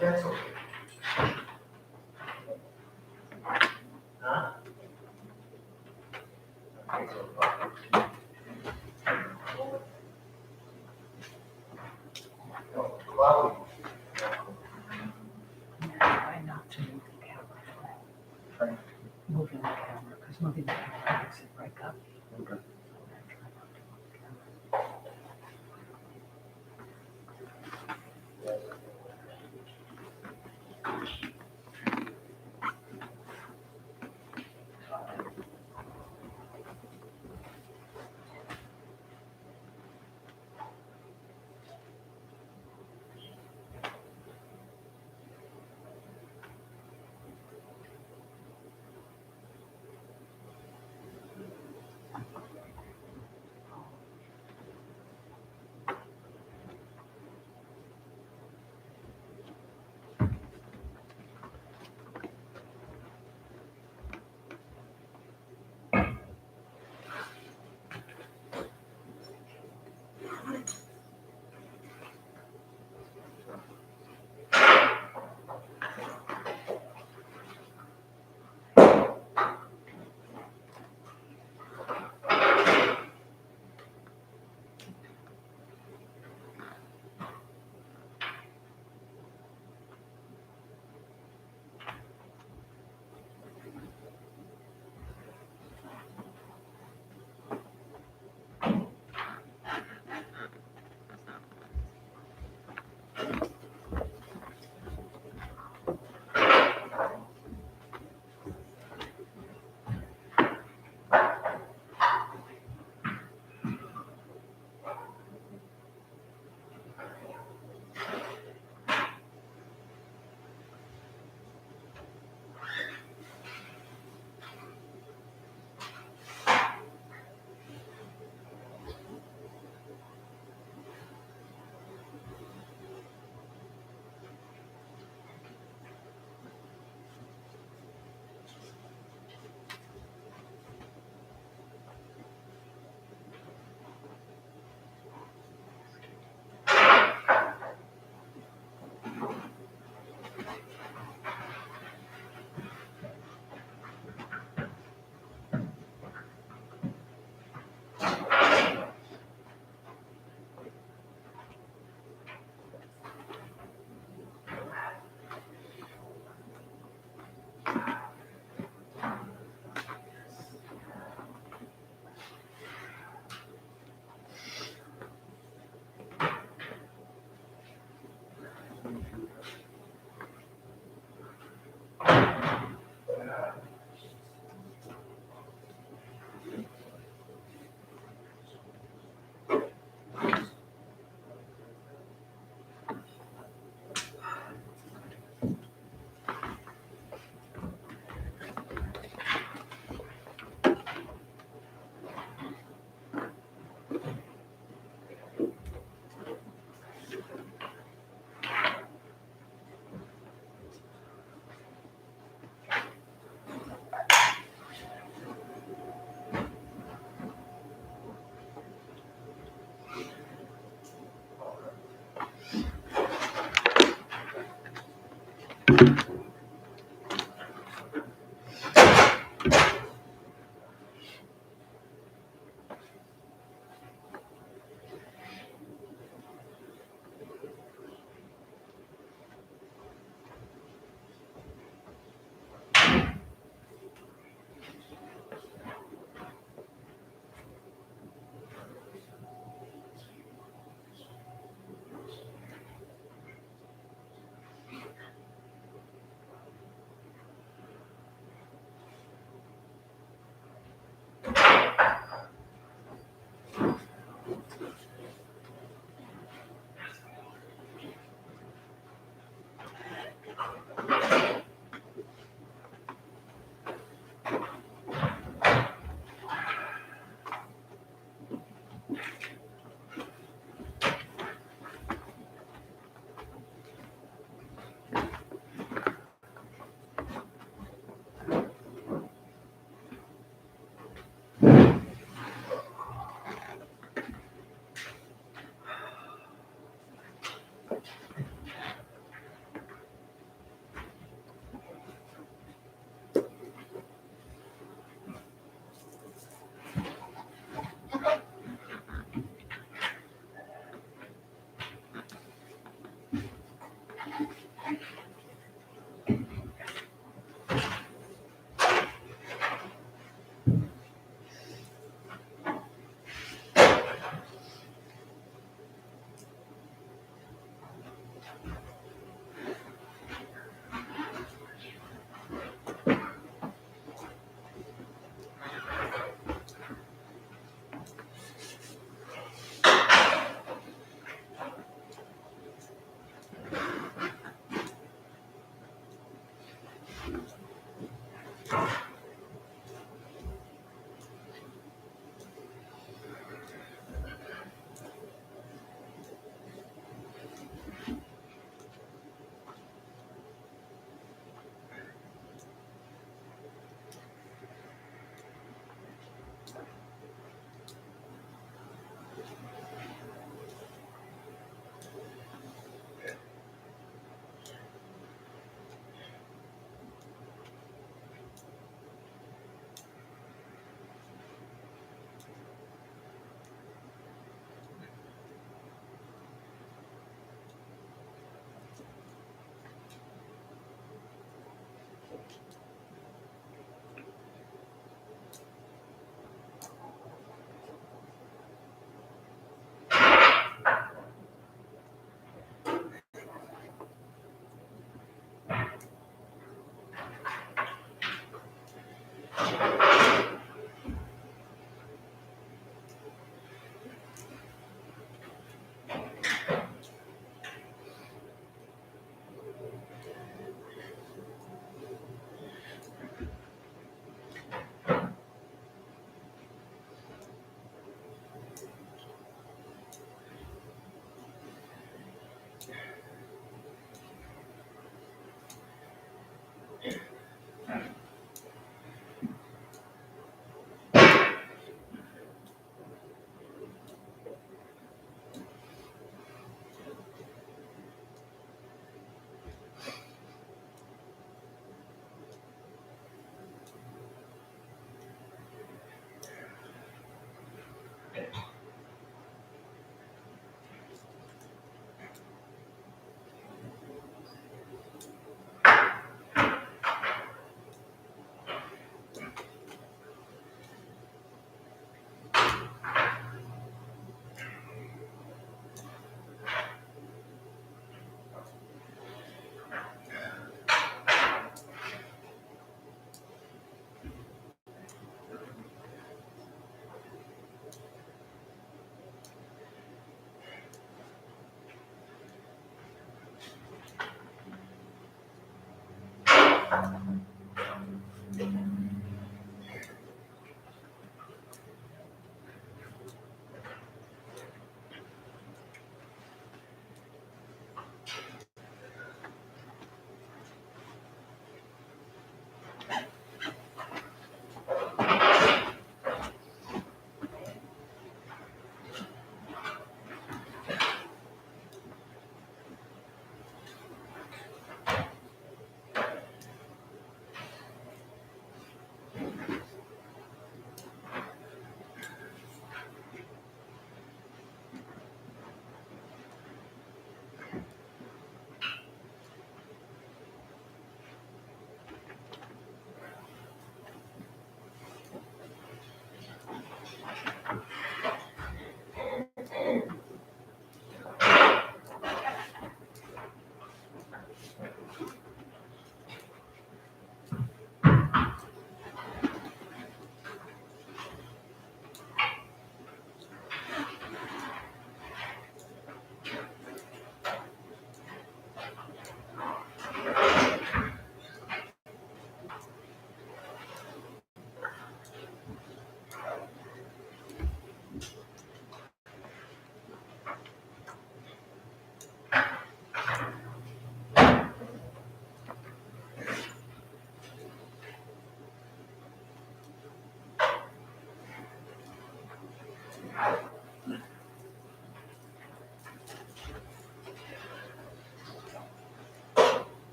That's okay. Huh? Wow. Try not to move the camera. Moving the camera, because moving the camera makes it break up. Okay. Try not to move the camera.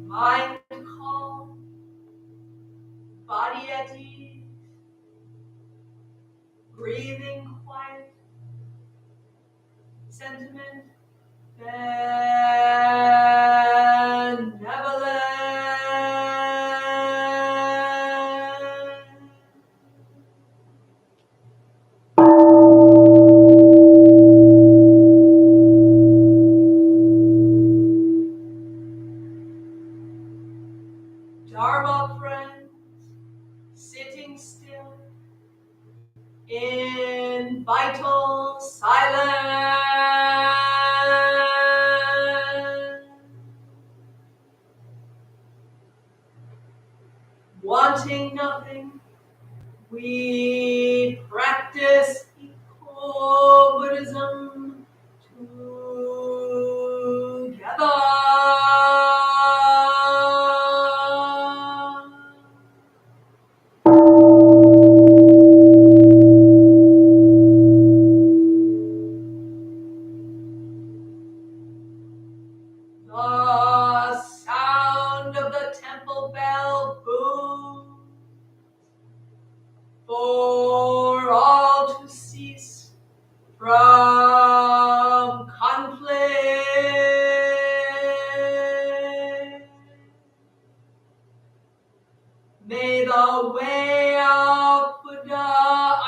Mind calm, body at ease, breathing quiet, sentiment benevolent. Dharma friends, sitting still in vital silence, wanting nothing, we practice eco-Buddhism together. The sound of the temple bell booms for all to cease from conflict. May the way of Buddha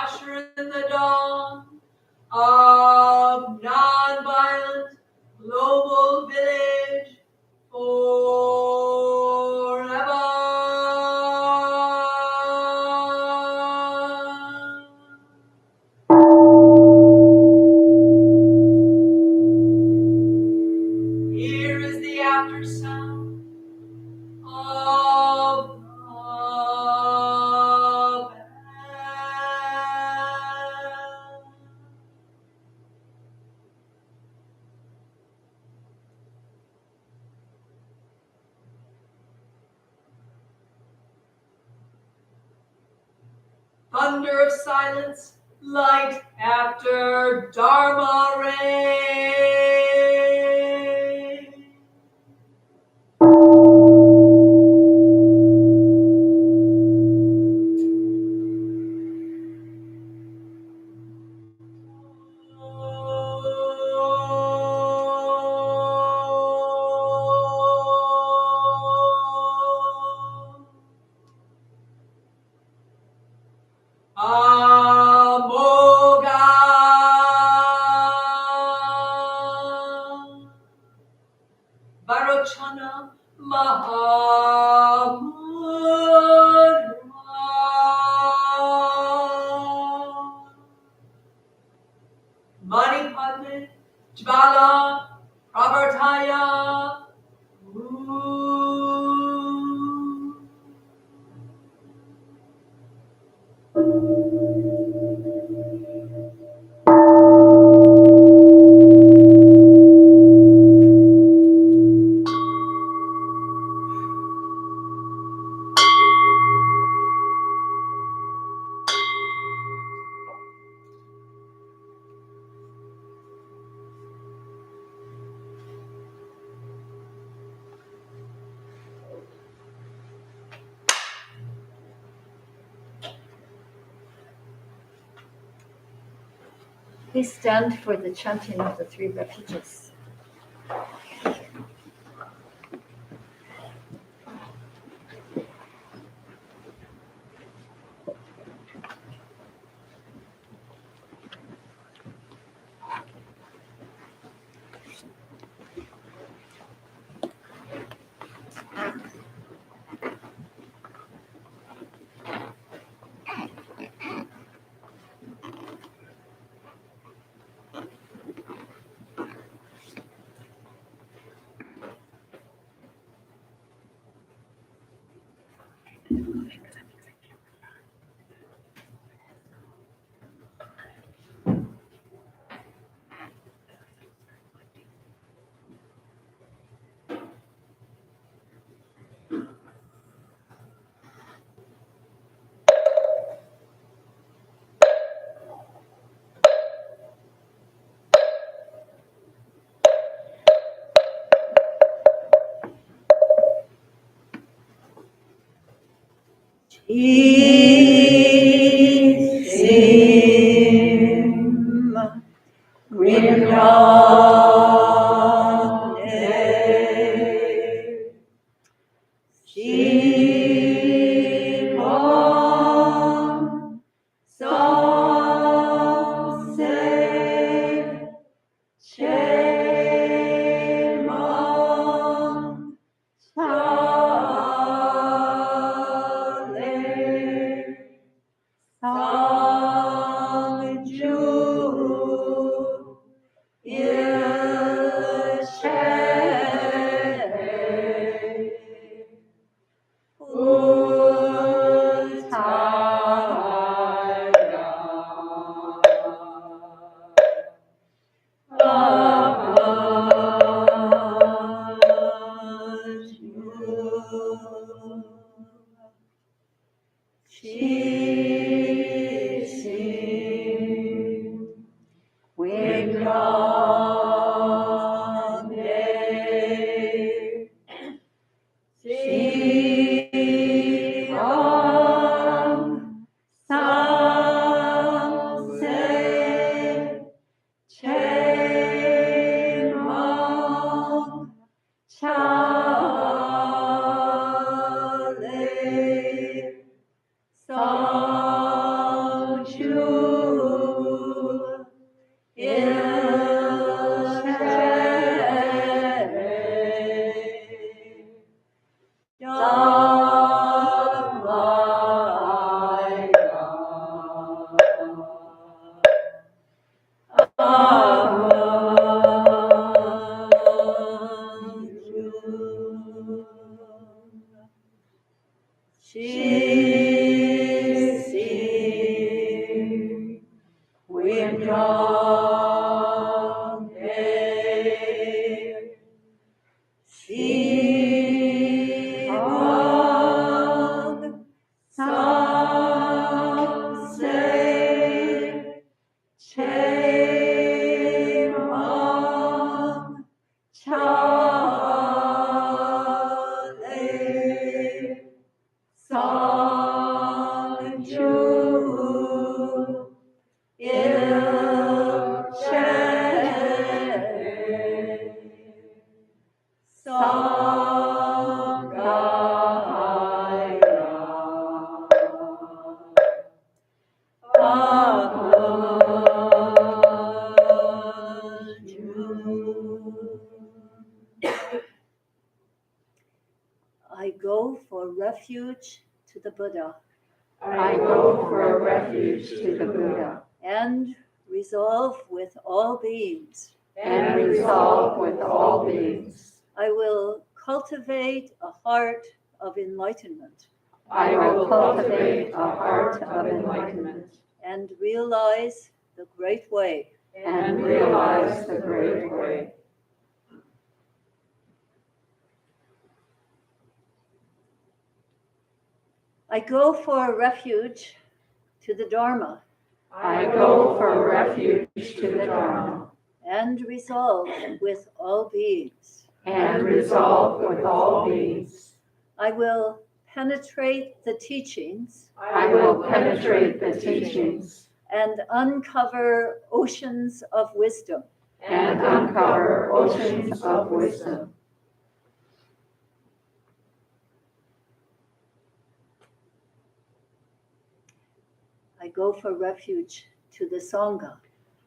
usher in the dawn of non-violent global village forever. Here is the after sound of the bell. Thunder of silence, light after Dharma rain. Amoga Varochana Mahamudra Manipadme Jvala Pravartaya Please stand for the chanting of the three refuges. I go for refuge to the Buddha. I go for refuge to the Buddha. And resolve with all beings. And resolve with all beings. I will cultivate a heart of enlightenment. I will cultivate a heart of enlightenment. And realize the great way. And realize the great way. I go for refuge to the Dharma. I go for refuge to the Dharma. And resolve with all beings. And resolve with all beings. I will penetrate the teachings. I will penetrate the teachings. And uncover oceans of wisdom. And uncover oceans of wisdom. I go for refuge to the Sangha.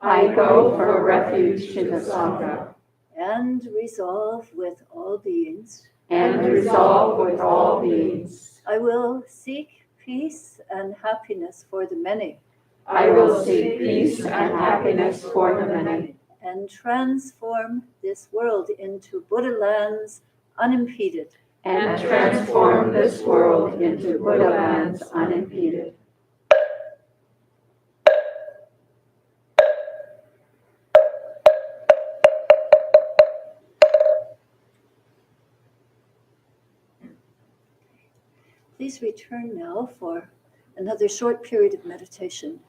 I go for refuge to the Sangha. And resolve with all beings. And resolve with all beings. I will seek peace and happiness for the many. I will seek peace and happiness for the many. And transform this world into Buddha lands unimpeded. and transform this world into Buddha lands unimpeded. Please return now for another short period of meditation.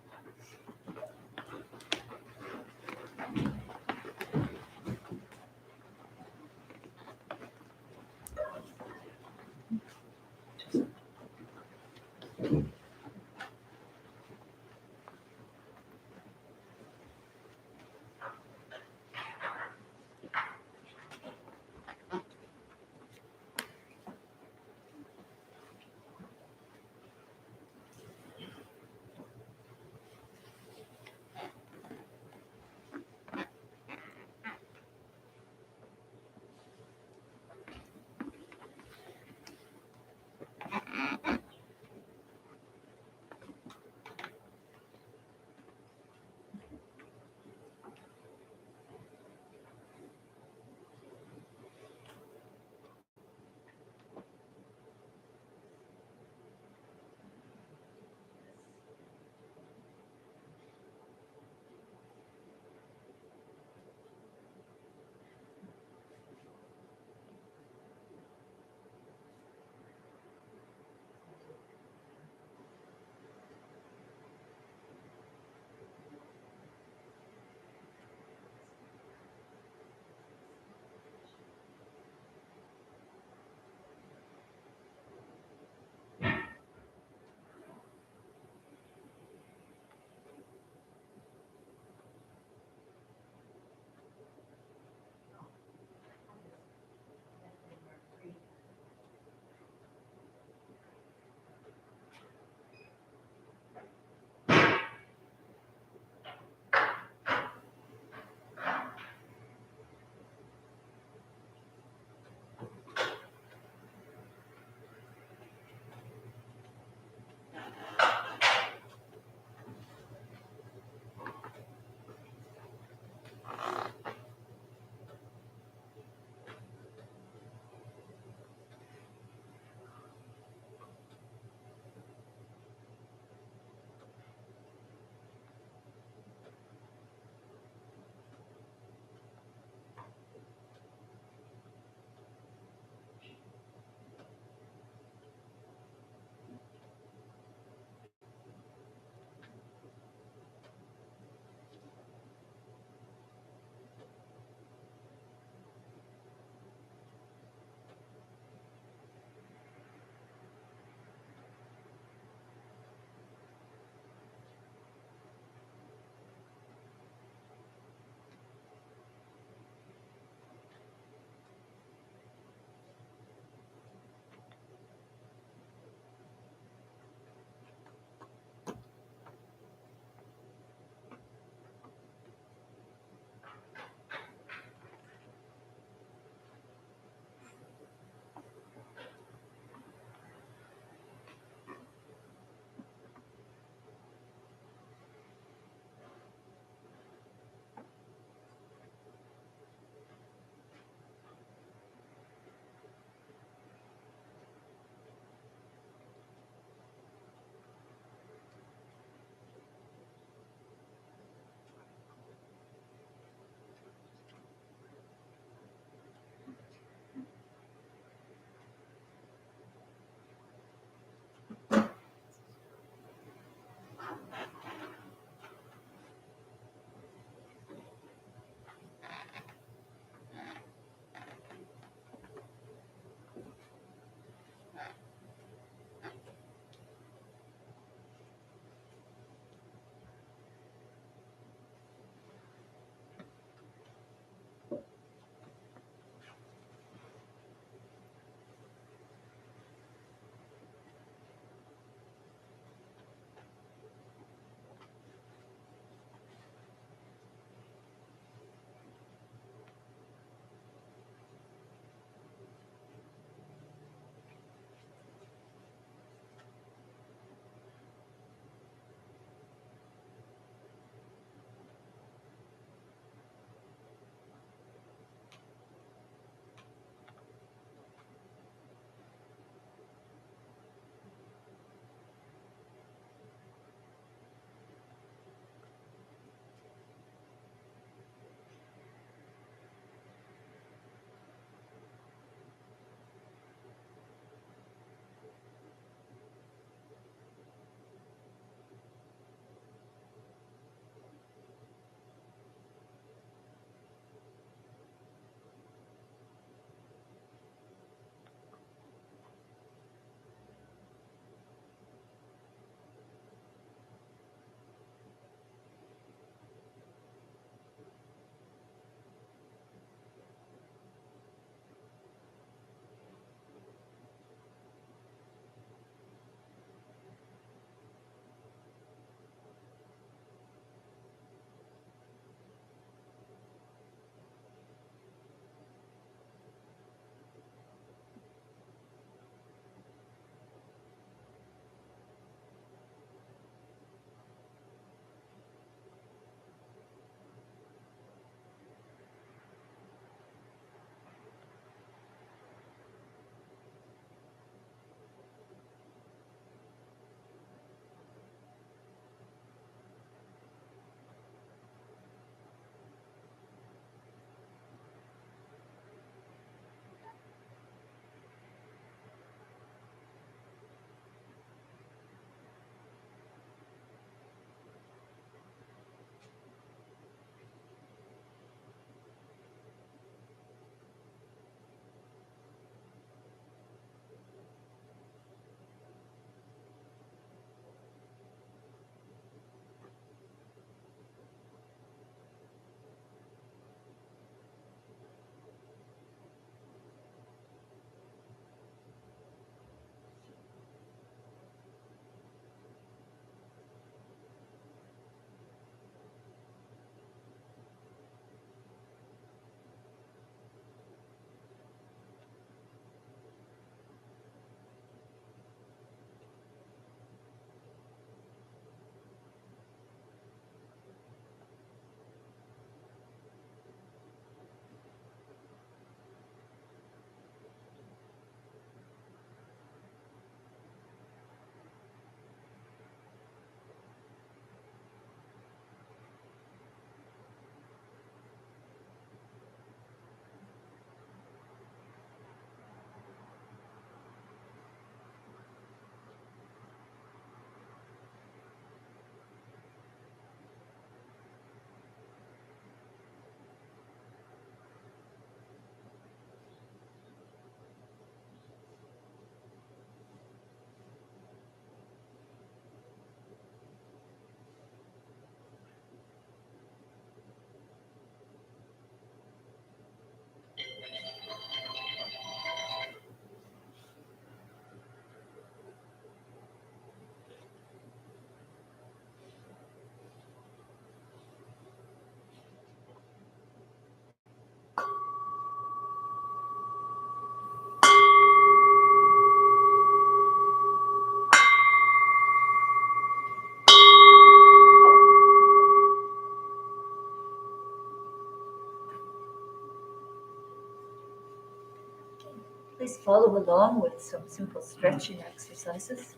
follow along with some simple stretching exercises.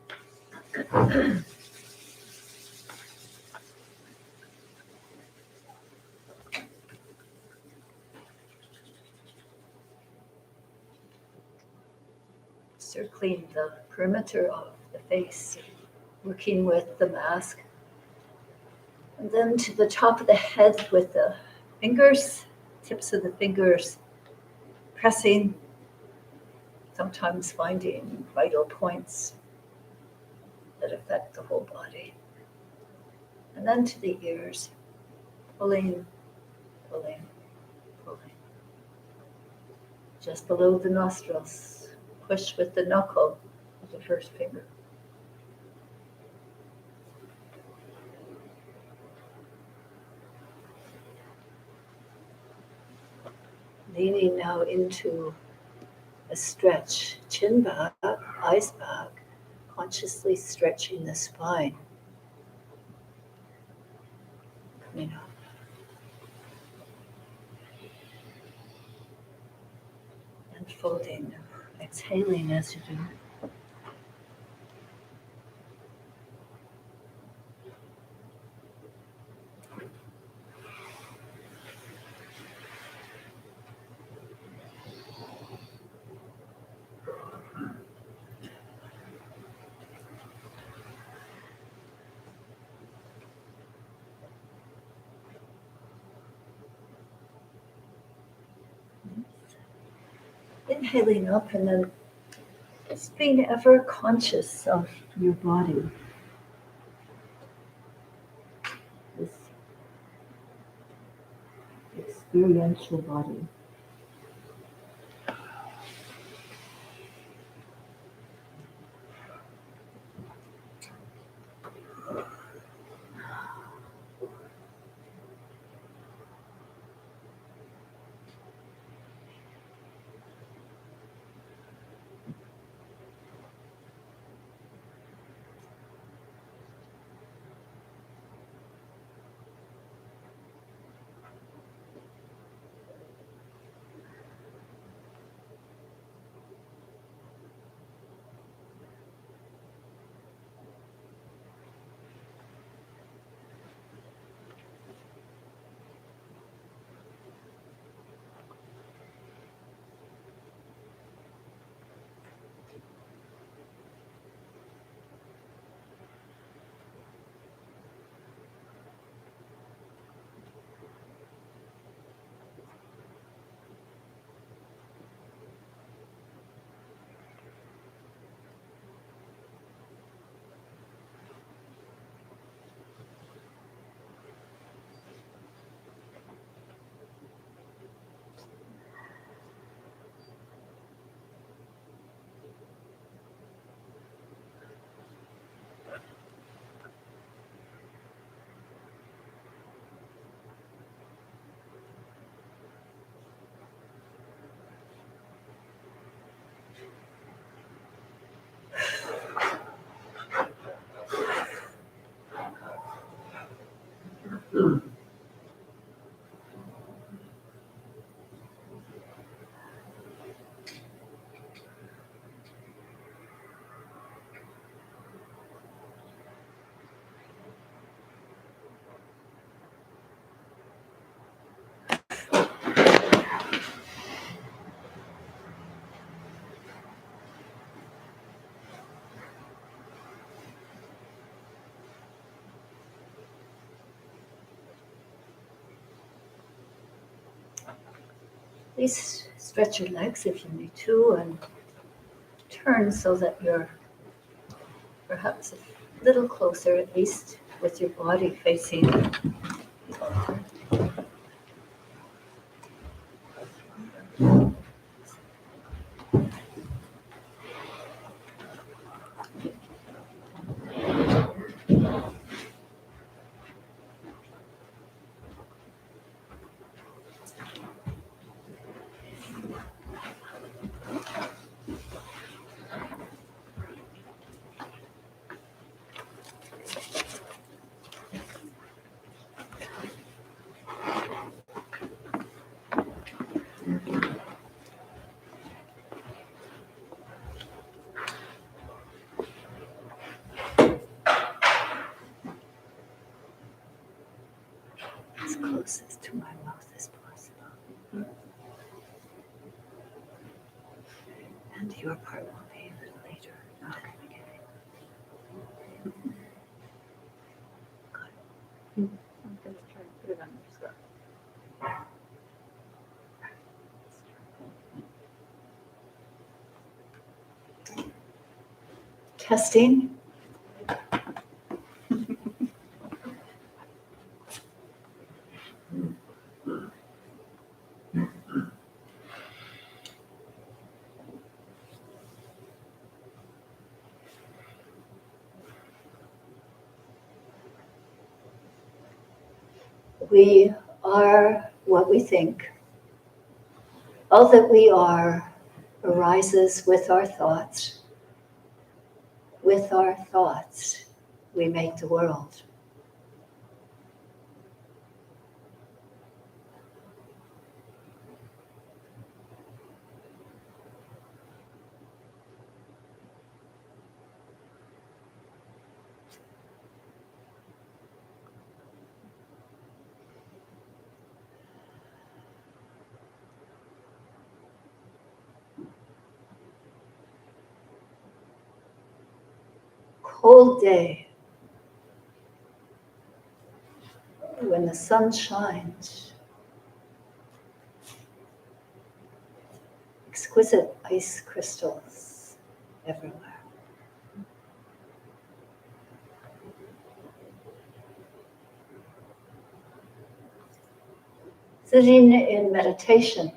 Circling the perimeter of the face, working with the mask. And then to the top of the head with the fingers, tips of the fingers, pressing, sometimes finding vital points that affect the whole body. And then to the ears, pulling, pulling, pulling. Just below the nostrils, push with the knuckle of the first finger. Leaning now into a stretch, chin back, eyes back, consciously stretching the spine. Coming up. And folding, exhaling as you do. Inhaling up and then just being ever conscious of your body. This experiential body. Please stretch your legs if you need to and turn so that you're perhaps a little closer, at least with your body facing the altar. closest to my mouth as possible. And your part will be a little later, not at the beginning. Good. I'm going to try and put it on your screen. Testing. We are what we think. All that we are arises with our thoughts. With our thoughts, we make the world. Cold day, when the sun shines, exquisite ice crystals everywhere. Sitting in meditation,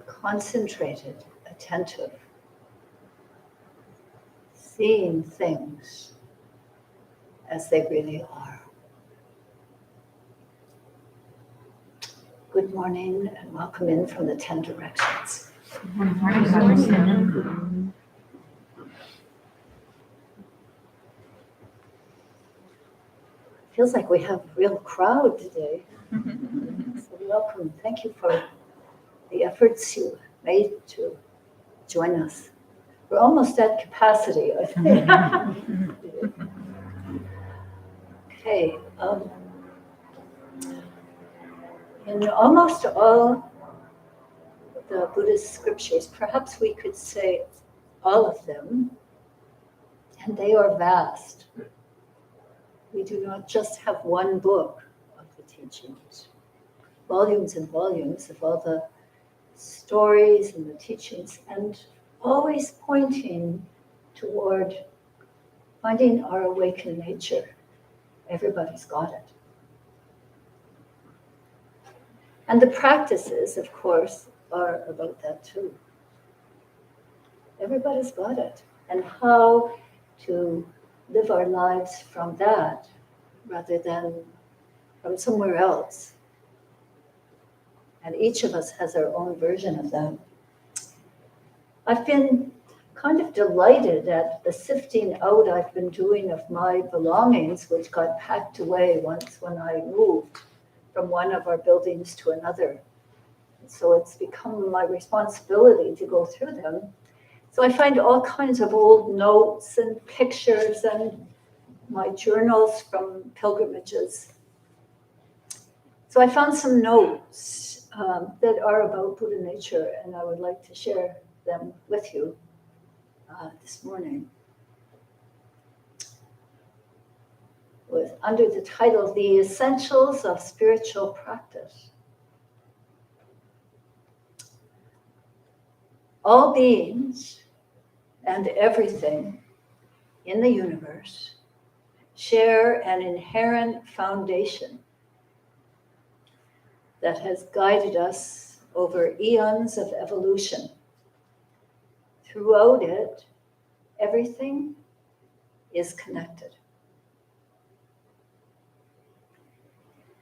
concentrated, attentive, seeing things as they really are. Good morning and welcome in from the 10 directions. Feels like we have a real crowd today. So welcome. Thank you for the efforts you made to join us. We're almost at capacity, I think. Okay. In almost all the Buddhist scriptures, perhaps we could say all of them, and they are vast. We do not just have one book of the teachings, volumes and volumes of all the stories and the teachings, and always pointing toward finding our awakened nature. Everybody's got it. And the practices, of course, are about that too. Everybody's got it. And how to live our lives from that rather than from somewhere else. And each of us has our own version of that. I've been kind of delighted at the sifting out I've been doing of my belongings, which got packed away once when I moved from one of our buildings to another. So it's become my responsibility to go through them. So I find all kinds of old notes and pictures and my journals from pilgrimages. So I found some notes that are about Buddha nature, and I would like to share them with you this morning. Under the title, The Essentials of Spiritual Practice. All beings and everything in the universe share an inherent foundation that has guided us over eons of evolution. Throughout it, everything is connected.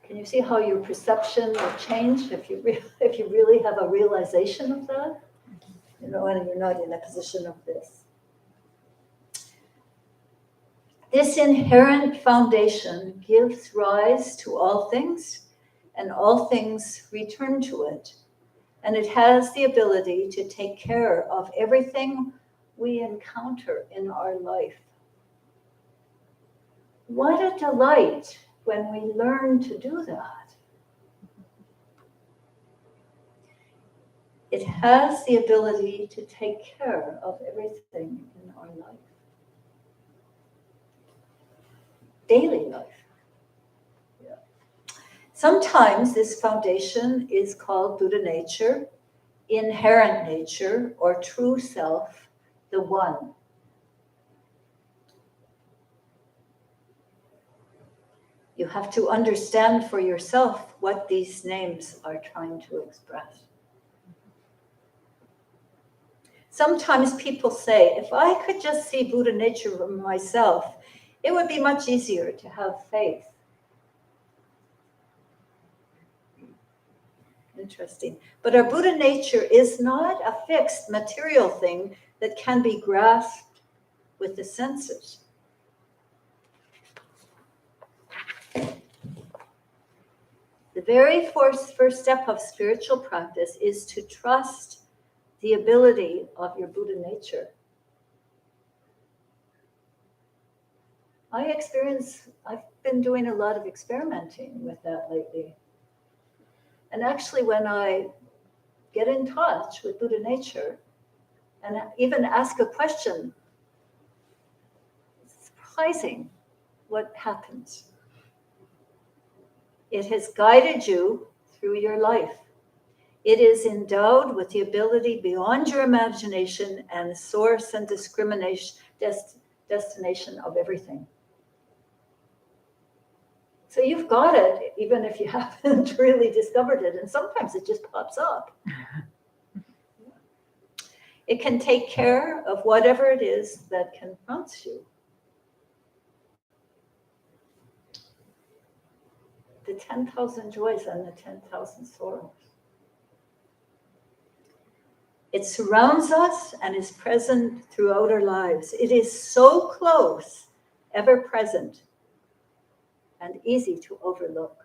Can you see how your perception will change if you really have a realization of that? You know, and you're not in a position of this. This inherent foundation gives rise to all things, and all things return to it. And it has the ability to take care of everything we encounter in our life. What a delight when we learn to do that. It has the ability to take care of everything in our life. Daily life. Yeah. Sometimes this foundation is called Buddha nature, inherent nature, or true self, the one. You have to understand for yourself what these names are trying to express. Sometimes people say, if I could just see Buddha nature for myself, it would be much easier to have faith. Interesting. But our Buddha nature is not a fixed material thing that can be grasped with the senses. The very first step of spiritual practice is to trust the ability of your Buddha nature. I've been doing a lot of experimenting with that lately. And actually, when I get in touch with Buddha nature and even ask a question, it's surprising what happens. It has guided you through your life. It is endowed with the ability beyond your imagination and source and destination of everything. So you've got it, even if you haven't really discovered it. And sometimes it just pops up. It can take care of whatever it is that confronts you. The 10,000 joys and the 10,000 sorrows. It surrounds us and is present throughout our lives. It is so close, ever present, and easy to overlook.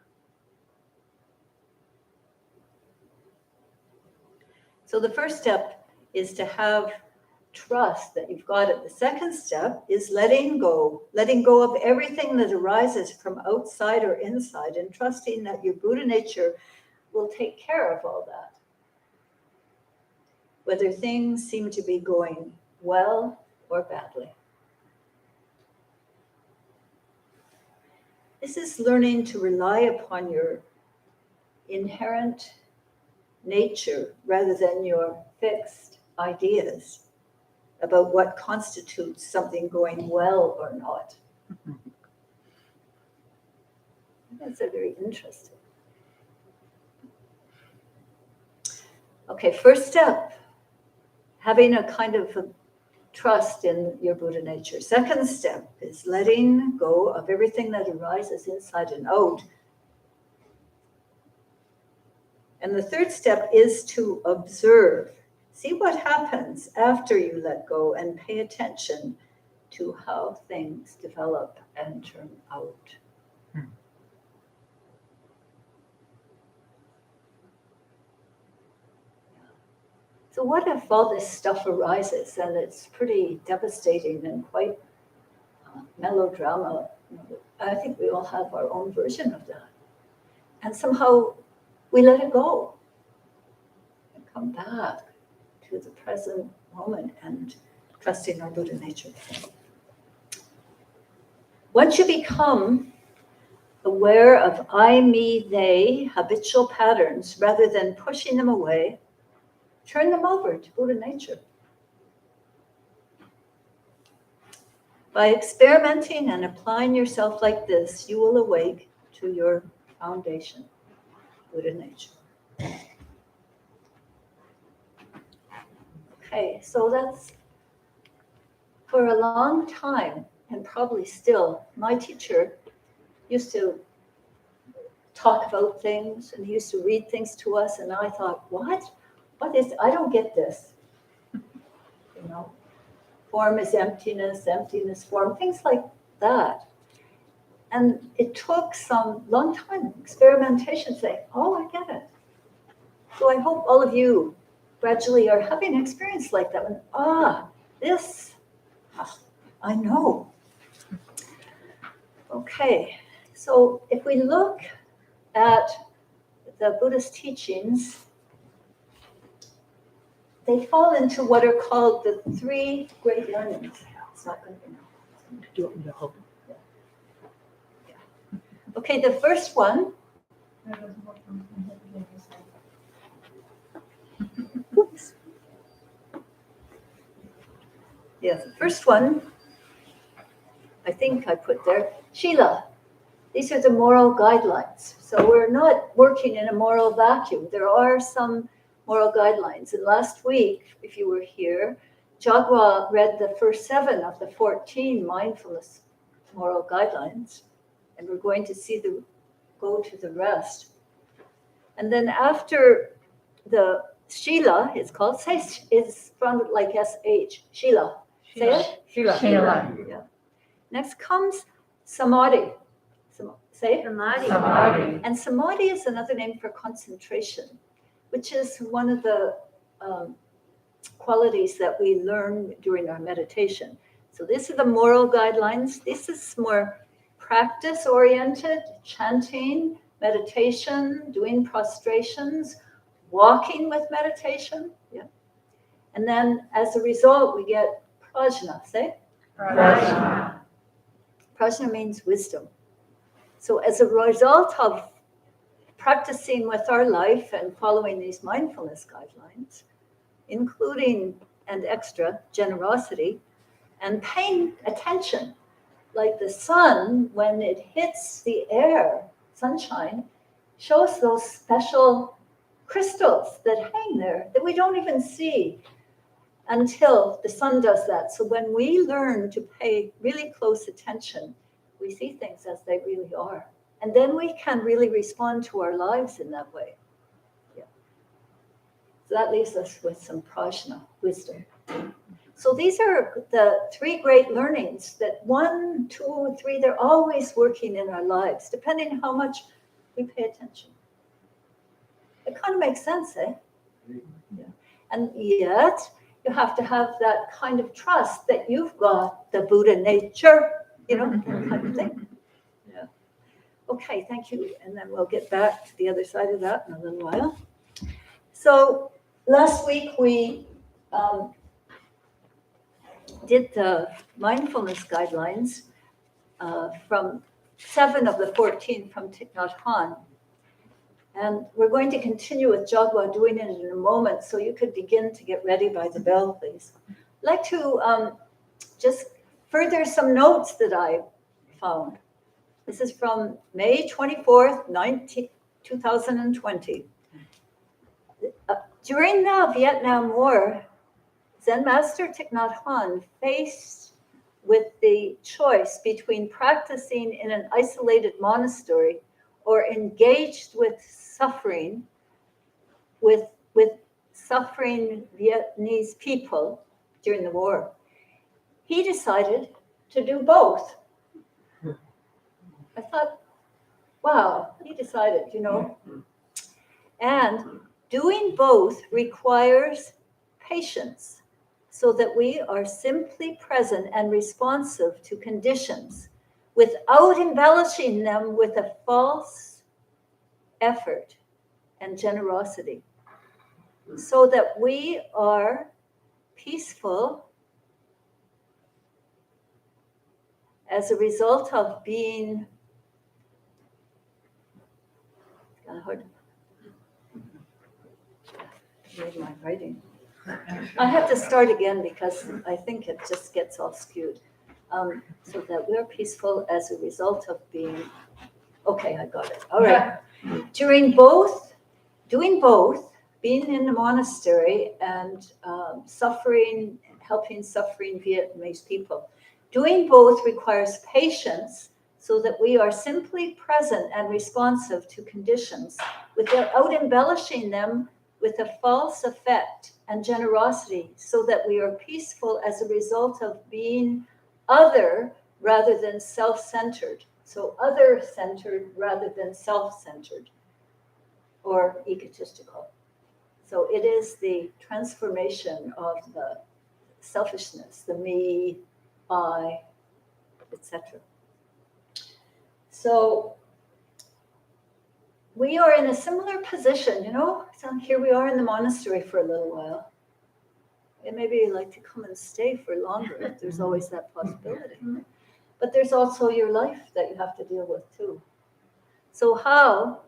So the first step is to have trust that you've got it. The second step is letting go of everything that arises from outside or inside, and trusting that your Buddha nature will take care of all that. Whether things seem to be going well or badly. This is learning to rely upon your inherent nature rather than your fixed ideas about what constitutes something going well or not. That's very interesting. Okay, first step, having a kind of a trust in your Buddha nature. Second step is letting go of everything that arises inside and out. And the third step is to observe. See what happens after you let go and pay attention to how things develop and turn out. So what if all this stuff arises and it's pretty devastating and quite melodrama? I think we all have our own version of that. And somehow we let it go and come back to the present moment and trusting our Buddha nature. Once you become aware of I, me, they habitual patterns, rather than pushing them away, turn them over to Buddha nature. By experimenting and applying yourself like this, you will awake to your foundation, Buddha nature. Okay, so that's for a long time, and probably still, my teacher used to talk about things and he used to read things to us, and I thought, what is, I don't get this. You know, form is emptiness, emptiness form, things like that. And it took some long time experimentation to say, oh, I get it. So I hope all of you gradually are having an experience like that. When, I know. Okay, so if we look at the Buddhist teachings, they fall into what are called the three great learnings. It's not going to be now. Do you want me to hold it? Okay, the first one. Oops. Yeah, the first one, I think I put there, Shila. These are the moral guidelines. So we're not working in a moral vacuum. There are some moral guidelines. And last week, if you were here, Jagwa read the first 7 of the 14 mindfulness moral guidelines. And we're going to go to the rest. And then after the Shila, it's called, it's from like SH, Shila. Say it? Sheila. Yeah. Next comes Samadhi. Say it? Samadhi. And Samadhi is another name for concentration, which is one of the qualities that we learn during our meditation. So these are the moral guidelines. This is more practice-oriented, chanting, meditation, doing prostrations, walking with meditation. Yeah. And then as a result, we get prajna. Say? Prajna. Prajna means wisdom. So as a result of practicing with our life and following these mindfulness guidelines, including and extra generosity and paying attention, like the sun, when it hits the air, sunshine, shows those special crystals that hang there that we don't even see until the sun does that. So when we learn to pay really close attention, we see things as they really are. And then we can really respond to our lives in that way. Yeah. So that leaves us with some prajna, wisdom. So these are the three great learnings that 1, 2, 3, they're always working in our lives, depending on how much we pay attention. It kind of makes sense, eh? Yeah. And yet, you have to have that kind of trust that you've got the Buddha nature, that kind of thing. Yeah. Okay, thank you. And then we'll get back to the other side of that in a little while. So last week we did the mindfulness guidelines from 7 of the 14 from Thich Nhat Hanh. And we're going to continue with Jagwa doing it in a moment, so you could begin to get ready by the bell, please. I'd like to just further some notes that I found. This is from May 24th, 2020. During the Vietnam War, Zen Master Thich Nhat Hanh faced with the choice between practicing in an isolated monastery or engaged with suffering, with suffering Vietnamese people during the war. He decided to do both. I thought, wow, he decided, And doing both requires patience, so that we are simply present and responsive to conditions without embellishing them with a false effort and generosity, so that we are peaceful as a result of being my writing. I have to start again because I think it just gets all skewed. So that we're peaceful as a result of being. Okay, I got it. All right. Doing both, being in the monastery and helping suffering Vietnamese people. Doing both requires patience, so that we are simply present and responsive to conditions without embellishing them with a false effect and generosity, so that we are peaceful as a result of being other rather than self-centered. So other-centered rather than self-centered or egotistical. So it is the transformation of the selfishness, the me, I, etc. So we are in a similar position, So here we are in the monastery for a little while. And maybe you'd like to come and stay for longer. There's always that possibility. But there's also your life that you have to deal with too. So how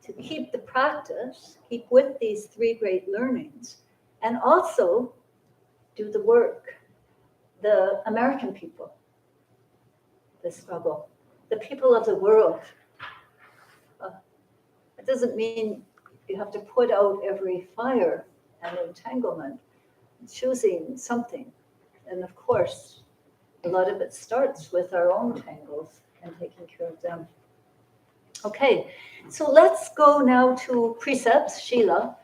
to keep the practice, keep with these three great learnings, and also do the work. The American people, the struggle, the people of the world. It doesn't mean you have to put out every fire and entanglement, choosing something. And of course, a lot of it starts with our own tangles and taking care of them. Okay, so let's go now to Precepts, Sheila,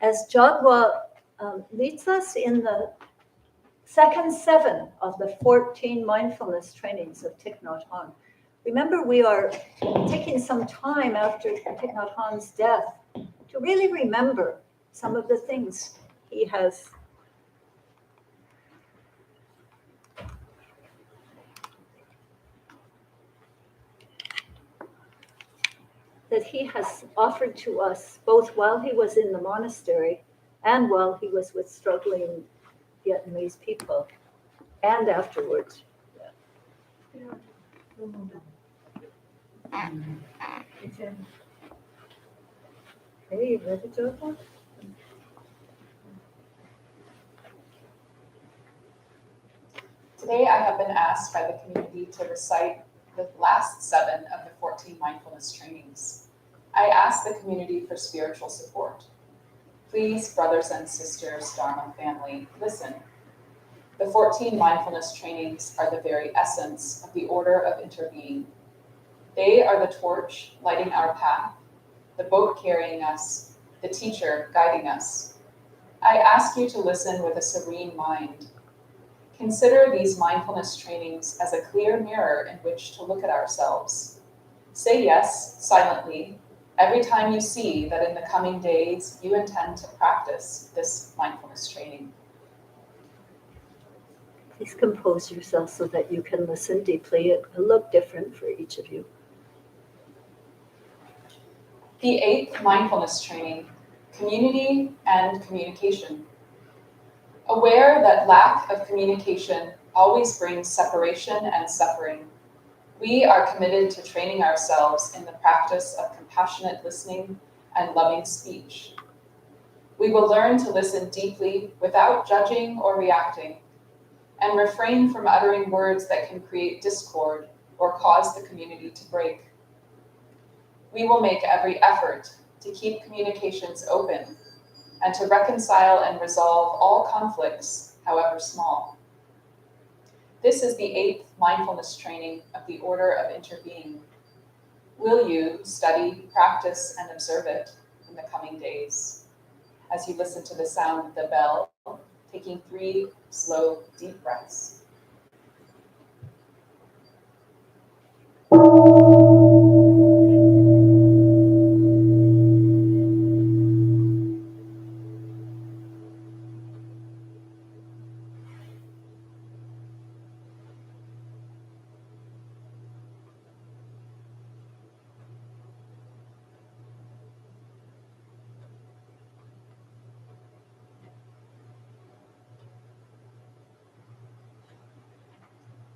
as Jagwa leads us in the second 7 of the 14 mindfulness trainings of Thich Nhat Hanh. Remember, we are taking some time after Thich Nhat Hanh's death to really remember some of the things he has offered to us, both while he was in the monastery and while he was with struggling Vietnamese people, and afterwards. Okay, you ready, Jogwa? Today I have been asked by the community to recite the last 7 of the 14 mindfulness trainings. I ask the community for spiritual support. Please, brothers and sisters, Dharma family, listen. The 14 mindfulness trainings are the very essence of the order of interbeing. They are the torch lighting our path, the boat carrying us, the teacher guiding us. I ask you to listen with a serene mind. Consider these mindfulness trainings as a clear mirror in which to look at ourselves. Say yes, silently, every time you see that in the coming days you intend to practice this mindfulness training. Please compose yourself so that you can listen deeply. It will look different for each of you. The 8th mindfulness training, community and communication. Aware that lack of communication always brings separation and suffering, we are committed to training ourselves in the practice of compassionate listening and loving speech. We will learn to listen deeply without judging or reacting, and refrain from uttering words that can create discord or cause the community to break. We will make every effort to keep communications open and to reconcile and resolve all conflicts, however small. This is the 8th mindfulness training of the order of interbeing. Will you study, practice, and observe it in the coming days? As you listen to the sound of the bell, taking 3 slow, deep breaths.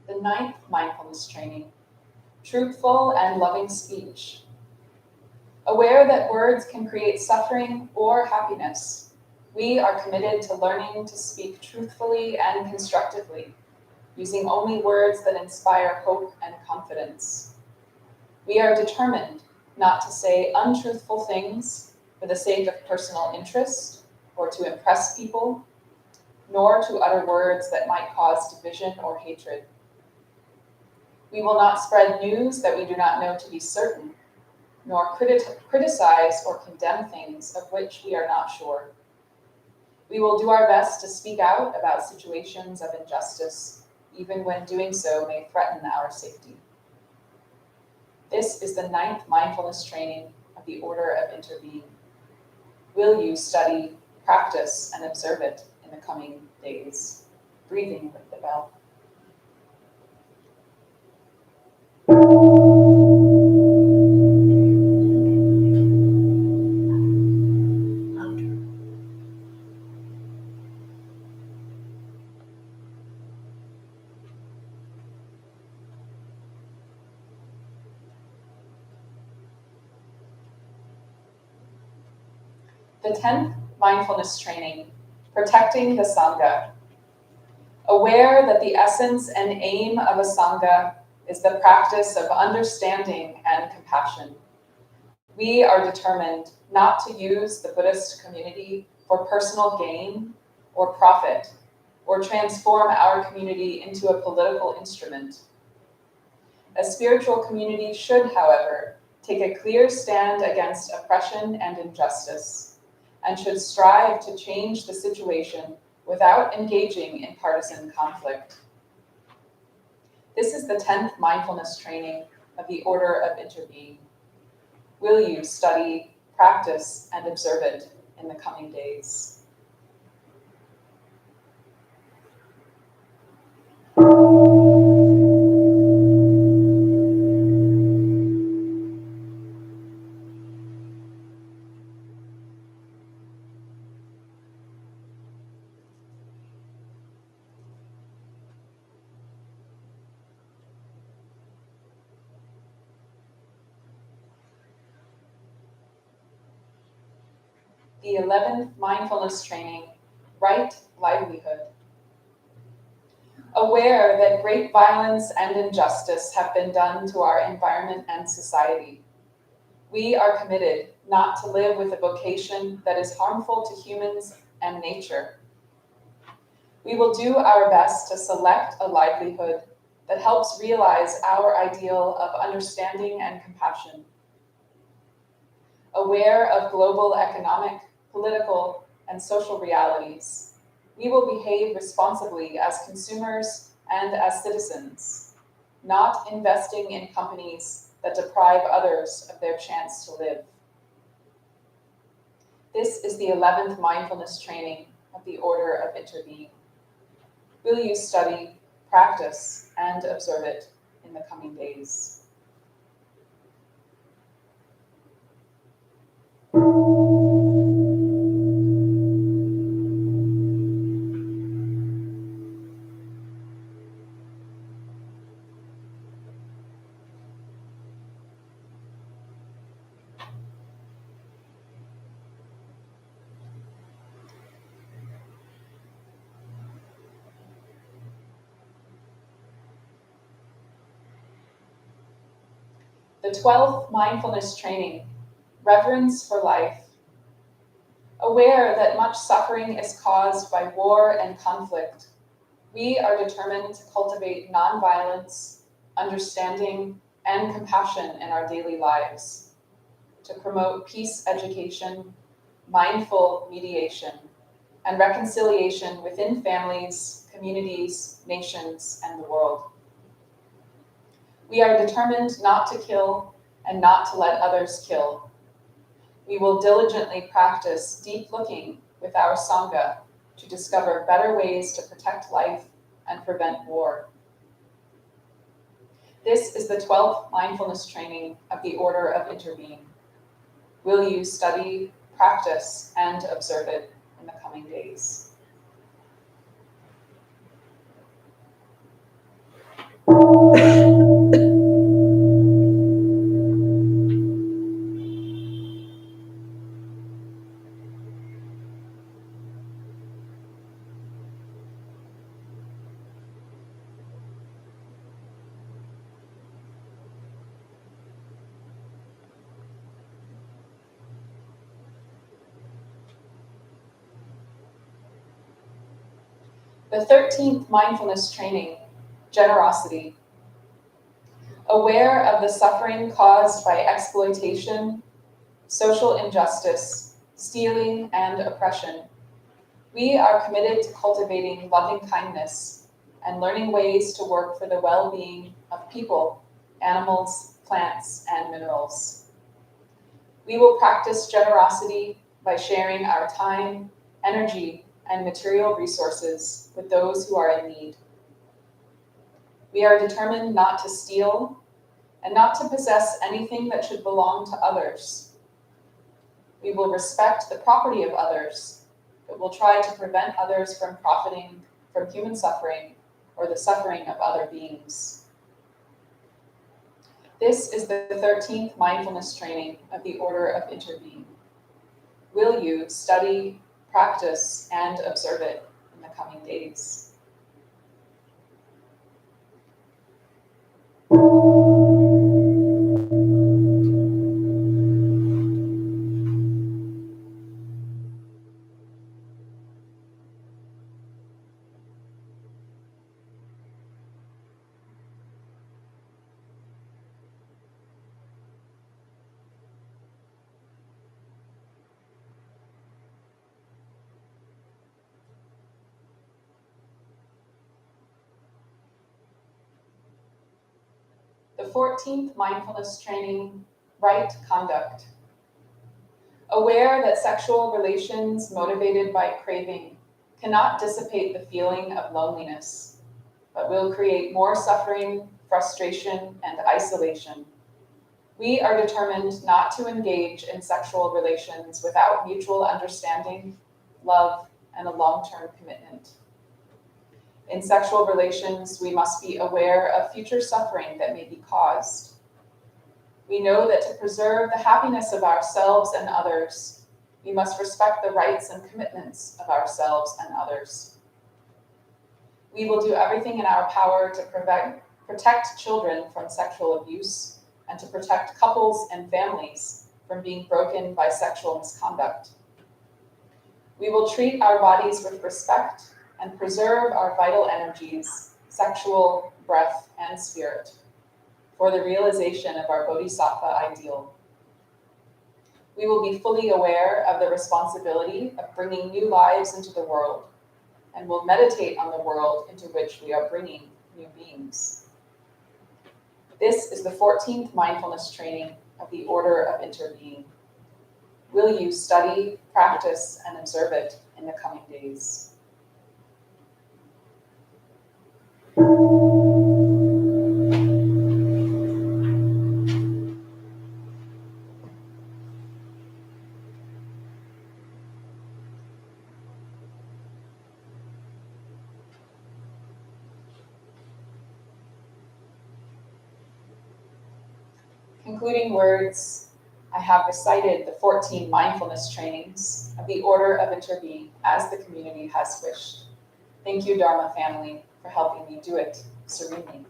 The 9th mindfulness training, truthful and loving speech. Aware that words can create suffering or happiness, we are committed to learning to speak truthfully and constructively, using only words that inspire hope and confidence. We are determined not to say untruthful things for the sake of personal interest or to impress people, nor to utter words that might cause division or hatred. We will not spread news that we do not know to be certain, nor criticize or condemn things of which we are not sure. We will do our best to speak out about situations of injustice, even when doing so may threaten our safety. This is the 9th mindfulness training of the order of interbeing. Will you study, practice, and observe it in the coming days? Breathing with the bell. The 10th Mindfulness Training, Protecting the Sangha. Aware that the essence and aim of a Sangha is the practice of understanding and compassion, we are determined not to use the Buddhist community for personal gain or profit, or transform our community into a political instrument. A spiritual community should, however, take a clear stand against oppression and injustice, and should strive to change the situation without engaging in partisan conflict. This is the 10th mindfulness training of the Order of Interbeing. Will you study, practice, and observe it in the coming days? The 11th mindfulness training, Right Livelihood. Aware that great violence and injustice have been done to our environment and society, we are committed not to live with a vocation that is harmful to humans and nature. We will do our best to select a livelihood that helps realize our ideal of understanding and compassion. Aware of global economic, political, and social realities, we will behave responsibly as consumers and as citizens, not investing in companies that deprive others of their chance to live. This is the 11th mindfulness training of the Order of Interbeing. Will you study, practice, and observe it in the coming days? The 12th mindfulness training, Reverence for Life. Aware that much suffering is caused by war and conflict, we are determined to cultivate nonviolence, understanding, and compassion in our daily lives, to promote peace education, mindful mediation, and reconciliation within families, communities, nations, and the world. We are determined not to kill and not to let others kill. We will diligently practice deep looking with our Sangha to discover better ways to protect life and prevent war. This is the 12th mindfulness training of the Order of Interbeing. Will you study, practice, and observe it in the coming days? The 13th mindfulness training, Generosity. Aware of the suffering caused by exploitation, social injustice, stealing, and oppression, we are committed to cultivating loving kindness and learning ways to work for the well-being of people, animals, plants, and minerals. We will practice generosity by sharing our time, energy, and material resources with those who are in need. We are determined not to steal and not to possess anything that should belong to others. We will respect the property of others, but will try to prevent others from profiting from human suffering or the suffering of other beings. This is the 13th mindfulness training of the Order of Interbeing. Will you study, practice, and observe it in the coming days? The 14th Mindfulness Training, Right Conduct. Aware that sexual relations motivated by craving cannot dissipate the feeling of loneliness, but will create more suffering, frustration, and isolation. We are determined not to engage in sexual relations without mutual understanding, love, and a long-term commitment. In sexual relations, we must be aware of future suffering that may be caused. We know that to preserve the happiness of ourselves and others, we must respect the rights and commitments of ourselves and others. We will do everything in our power to protect children from sexual abuse and to protect couples and families from being broken by sexual misconduct. We will treat our bodies with respect and preserve our vital energies, sexual, breath, and spirit, for the realization of our bodhisattva ideal. We will be fully aware of the responsibility of bringing new lives into the world, and will meditate on the world into which we are bringing new beings. This is the 14th mindfulness training of the Order of Interbeing. Will you study, practice, and observe it in the coming days? Concluding words, I have recited the 14 mindfulness trainings of the Order of Interbeing as the community has wished. Thank you, Dharma family, for helping me do it serenely.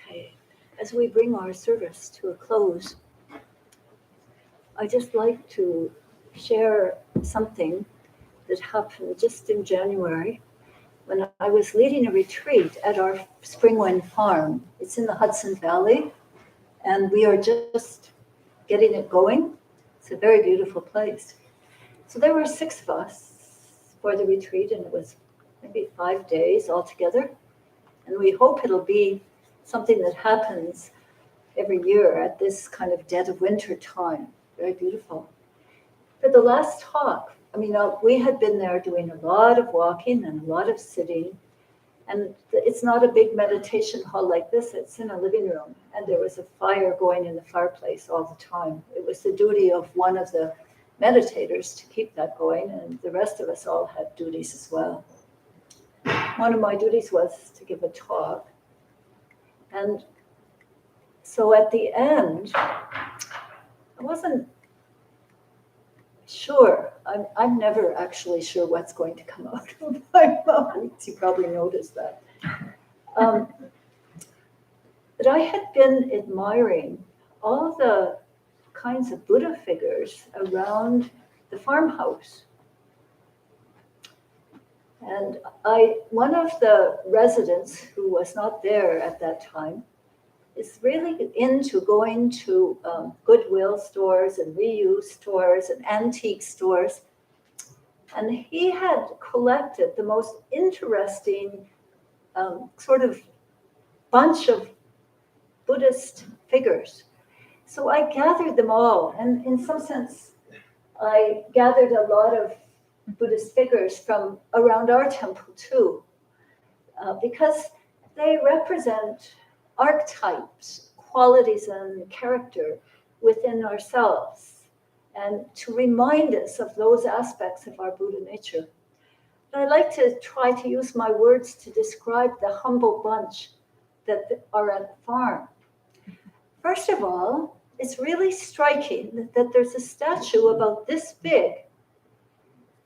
Okay, as we bring our service to a close, I just like to share something that happened just in January when I was leading a retreat at our Springwind farm. It's in the Hudson Valley, and we are just getting it going. It's a very beautiful place. So there were 6 of us for the retreat, and it was maybe 5 days altogether. And we hope it'll be something that happens every year at this kind of dead of winter time. Very beautiful. For the last talk, we had been there doing a lot of walking and a lot of sitting. And it's not a big meditation hall like this, it's in a living room. And there was a fire going in the fireplace all the time. It was the duty of one of the meditators to keep that going, and the rest of us all had duties as well. One of my duties was to give a talk. And so at the end, I wasn't sure. I'm never actually sure what's going to come out of my mouth. You probably noticed that. But I had been admiring all the kinds of Buddha figures around the farmhouse. And one of the residents who was not there at that time is really into going to Goodwill stores and reuse stores and antique stores. And he had collected the most interesting sort of bunch of Buddhist figures. So I gathered them all. And in some sense, I gathered a lot of Buddhist figures from around our temple too, because they represent archetypes, qualities and character within ourselves, and to remind us of those aspects of our Buddha nature. But I like to try to use my words to describe the humble bunch that are at the farm. First of all, it's really striking that there's a statue about this big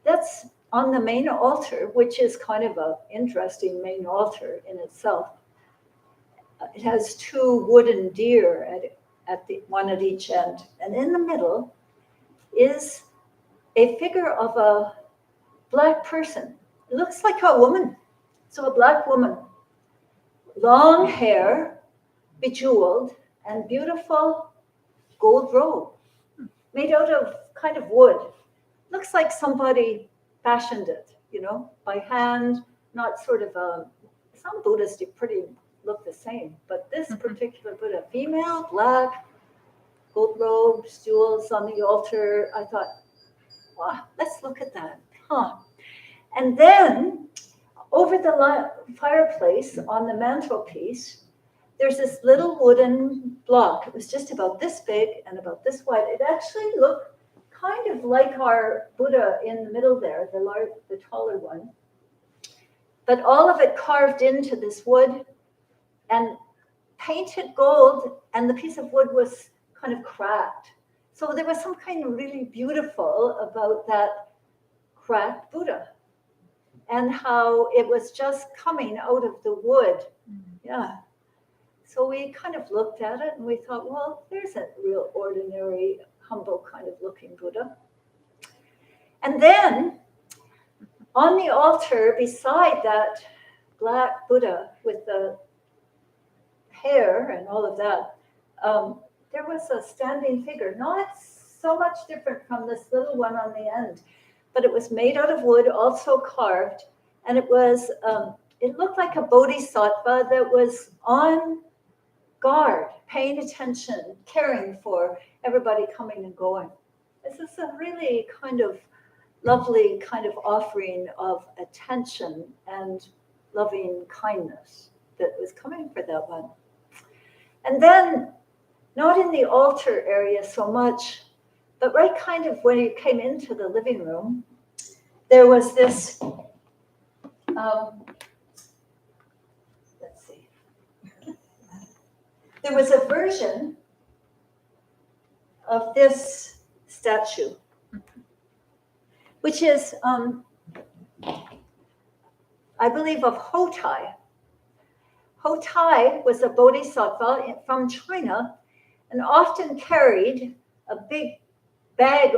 that's on the main altar, which is kind of an interesting main altar in itself. It has two wooden deer at the one at each end. And in the middle is a figure of a black person. It looks like a woman. So a black woman, long hair, bejeweled, and beautiful gold robe made out of kind of wood. Looks like somebody fashioned it, by hand, not sort of some Buddhists pretty look the same, but this particular Buddha, female, black, gold robes, jewels on the altar. I thought, wow, let's look at that. And then over the fireplace on the mantelpiece, there's this little wooden block. It was just about this big and about this wide. It actually looked kind of like our Buddha in the middle there, the taller one. But all of it carved into this wood and painted gold, and the piece of wood was kind of cracked. So there was some kind of really beautiful about that cracked Buddha and how it was just coming out of the wood. Yeah. So we kind of looked at it and we thought, well, there's a real ordinary, humble kind of looking Buddha. And then on the altar beside that black Buddha with the hair and all of that, there was a standing figure, not so much different from this little one on the end, but it was made out of wood, also carved, and it was, it looked like a bodhisattva that was on guard, paying attention, caring for everybody coming and going. This is a really kind of lovely kind of offering of attention and loving kindness that was coming for that one. And then, not in the altar area so much, but right kind of when you came into the living room, there was this, let's see, there was a version of this statue, which is, I believe, of Hotai. Hotai was a bodhisattva from China and often carried a big bag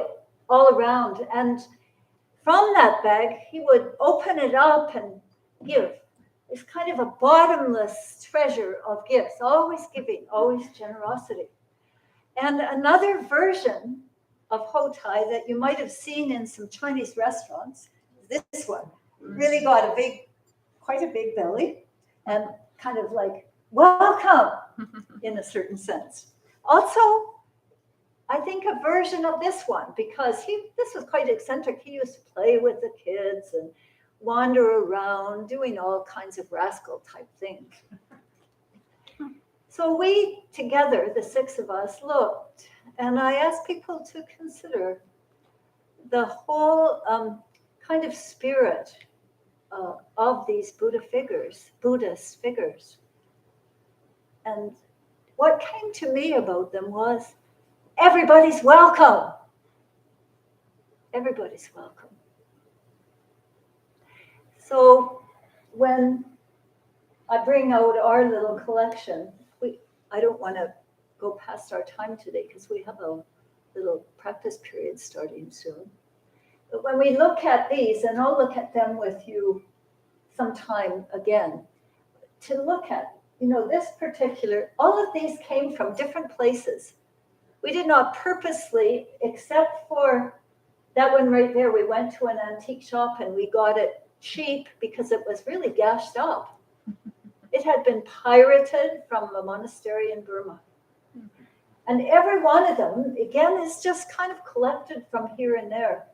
all around. And from that bag, he would open it up and give. It's kind of a bottomless treasure of gifts, always giving, always generosity. And another version of Hotai that you might have seen in some Chinese restaurants, this one, really got quite a big belly and kind of like, welcome, in a certain sense. Also, I think a version of this one, because this was quite eccentric. He used to play with the kids and wander around doing all kinds of rascal type things. So we together, the six of us, looked, and I asked people to consider the whole kind of spirit of these Buddhist figures. And what came to me about them was, everybody's welcome. Everybody's welcome. So when I bring out our little collection, I don't want to go past our time today because we have a little practice period starting soon. But when we look at these, and I'll look at them with you some time again to look at, this particular, all of these came from different places. We did not purposely, except for that one right there, we went to an antique shop and we got it cheap because it was really gashed up. It had been pirated from a monastery in Burma. And every one of them, again, is just kind of collected from here and there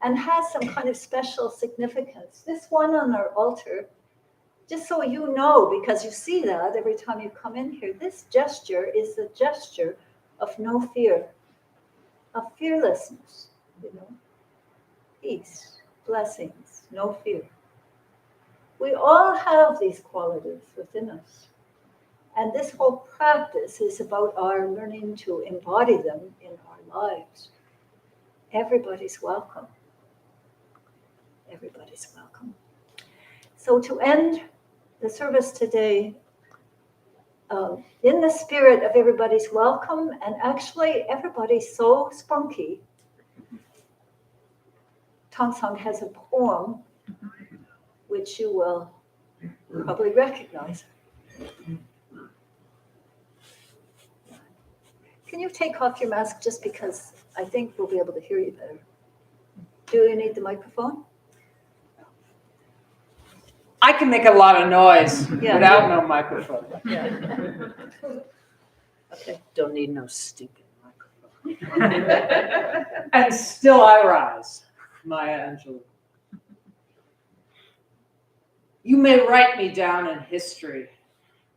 and has some kind of special significance. This one on our altar, just so you know, because you see that every time you come in here, this gesture is the gesture of no fear, of fearlessness, peace, blessings, no fear. We all have these qualities within us. And this whole practice is about our learning to embody them in our lives. Everybody's welcome. Everybody's welcome. So to end the service today, in the spirit of everybody's welcome, and actually everybody's so spunky, Tongsang has a poem which you will probably recognize. Can you take off your mask just because I think we'll be able to hear you better? Do you need the microphone? I can make a lot of noise Yeah. without no microphone. Yeah. Okay. Don't need no stupid microphone. And still I rise, Maya Angelou. You may write me down in history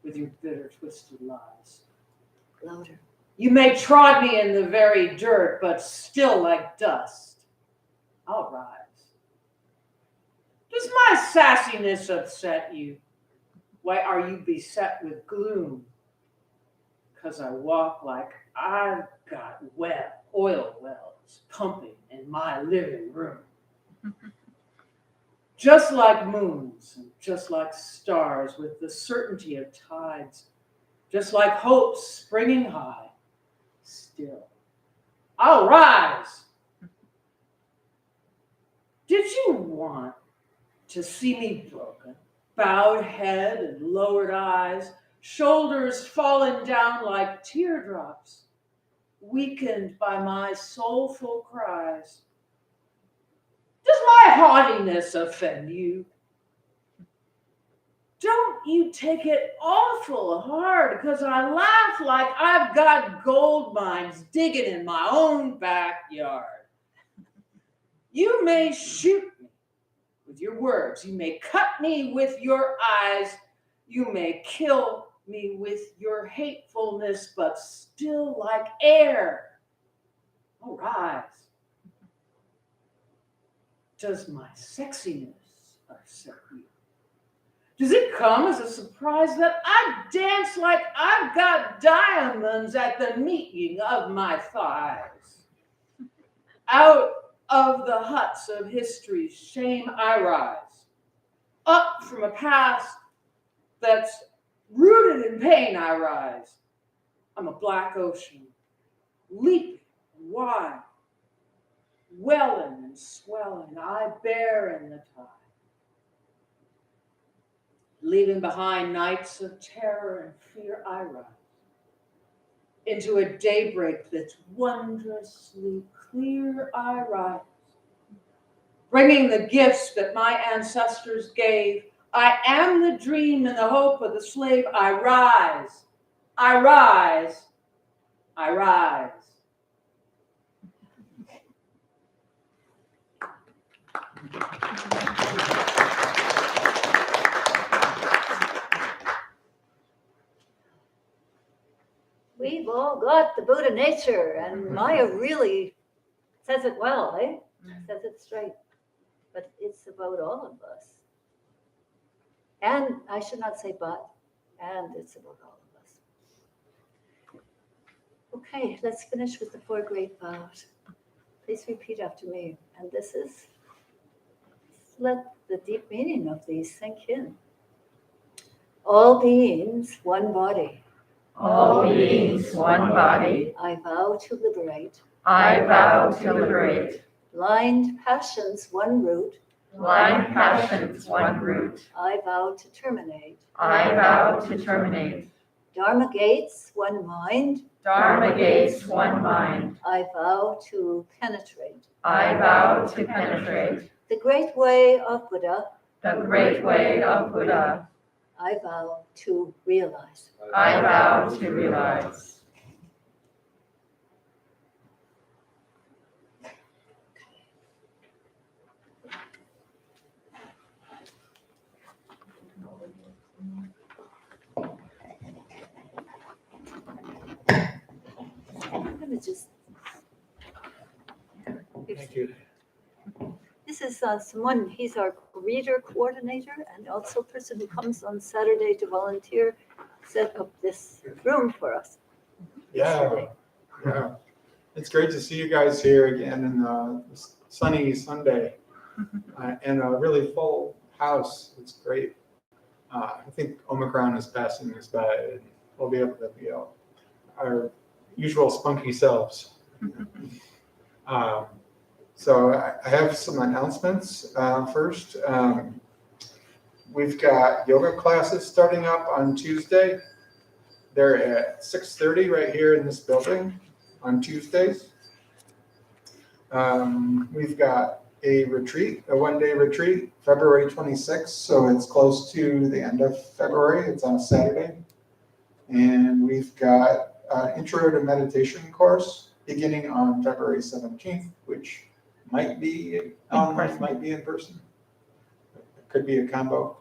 with your bitter, twisted lies. Louder. You may trod me in the very dirt, but still like dust, I'll rise. Does my sassiness upset you? Why are you beset with gloom? 'Cause I walk like I've got oil wells pumping in my living room. Just like moons and just like stars with the certainty of tides, just like hope springing high, still, I'll rise. Did you want to see me broken, bowed head and lowered eyes, shoulders fallen down like teardrops, weakened by my soulful cries? Does my haughtiness offend you? Don't you take it awful hard because I laugh like I've got gold mines digging in my own backyard. You may shoot me with your words. You may cut me with your eyes. You may kill me with your hatefulness, but still like air, I'll rise. Does my sexiness upset you? Does it come as a surprise that I dance like I've got diamonds at the meeting of my thighs? Out of the huts of history's shame I rise. Up from a past that's rooted in pain I rise. I'm a black ocean, leaping and wide, welling and swelling, I bear in the tide. Leaving behind nights of terror and fear, I rise into a daybreak that's wondrously clear. I rise, bringing the gifts that my ancestors gave. I am the dream and the hope of the slave. I rise, I rise, I rise. We've all got the Buddha nature, and Maya really says it well, eh? Says it straight. But it's about all of us. And I should not say but, and it's about all of us. Okay, let's finish with the 4 great vows. Please repeat after me. And this is, let the deep meaning of these sink in. All beings, one body. All beings, one body. I vow to liberate. I vow to liberate. Blind passions, one root. blind passions one root. I vow to terminate. I vow to terminate. Dharma gates one mind. Dharma gates one mind. I vow to penetrate. I vow to penetrate. The great way of Buddha. The great way of Buddha. I vow to realize. I vow to realize. I'm gonna just. Thank you. This is someone, he's our reader coordinator and also person who comes on Saturday to volunteer, set up this room for us. Yeah. It's great to see you guys here again in the sunny Sunday and a really full house. It's great. I think Omicron is passing us by and we'll be able to be our usual spunky selves. So I have some announcements. First, we've got yoga classes starting up on Tuesday. They're at 6:30 right here in this building on Tuesdays. We've got a retreat, a one-day retreat, February 26th. So it's close to the end of February. It's on a Saturday. And we've got an intro to meditation course beginning on February 17th, which might be online, might be in person. It could be a combo.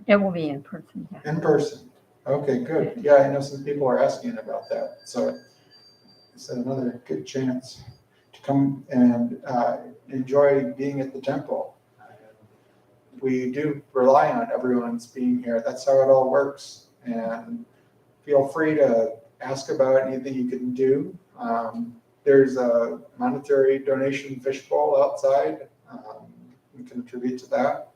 It will be in person. Yeah. In person. Okay, good. Yeah, I know some people are asking about that. So it's another good chance to come and enjoy being at the temple. We do rely on everyone's being here. That's how it all works. And feel free to ask about anything you can do. There's a monetary donation fishbowl outside. You can contribute to that.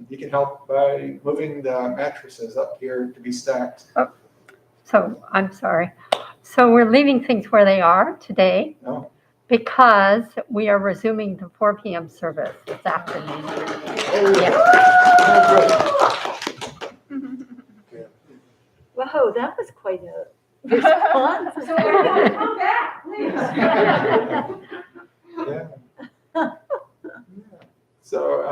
You can help by moving the mattresses up here to be stacked. Oh, so I'm sorry. So we're leaving things where they are today No? because we are resuming the 4 p.m. service this afternoon. Wow, that was quite a response. So everyone come back, please. Yeah. So,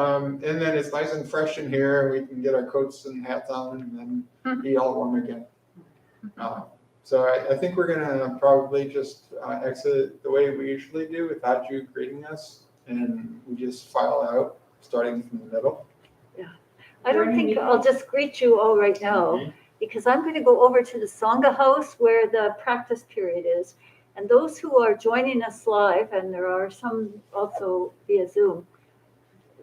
and then it's nice and fresh in here. We can get our coats and hats on and then be all warm again. So I think we're gonna probably just exit the way we usually do without you greeting us, and we just file out starting from the middle. I don't think I'll just greet you all right now, because I'm going to go over to the Sangha house where the practice period is. And those who are joining us live, and there are some also via Zoom,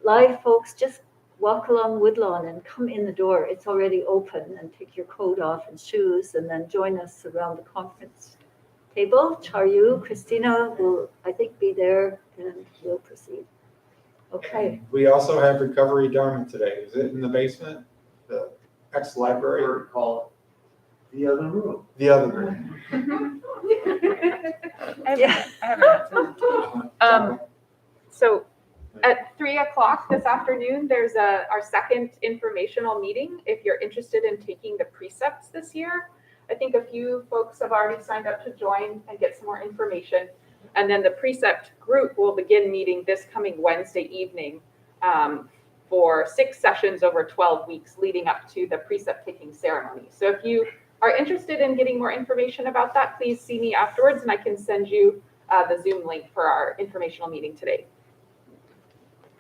live folks, just walk along Woodlawn and come in the door. It's already open, and take your coat off and shoes, and then join us around the conference table. Charyu, Christina will, I think, be there, and we'll proceed. Okay. We also have Recovery Dharma today. Is it in the basement? The ex-library? Call it the other room. The other room. Yeah. I have an So at 3:00 this afternoon, there's our second informational meeting. If you're interested in taking the precepts this year, I think a few folks have already signed up to join and get some more information. And then the precept group will begin meeting this coming Wednesday evening for 6 sessions over 12 weeks leading up to the precept taking ceremony. So if you are interested in getting more information about that, please see me afterwards and I can send you the Zoom link for our informational meeting today.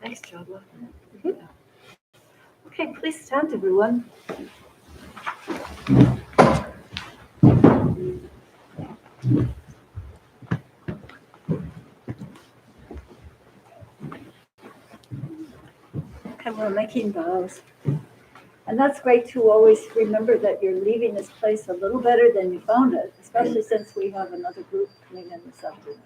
Thanks, Jodwa. Okay, please stand, everyone. Okay, we're making vows. And that's great to always remember that you're leaving this place a little better than you found it, especially since we have another group coming in this afternoon.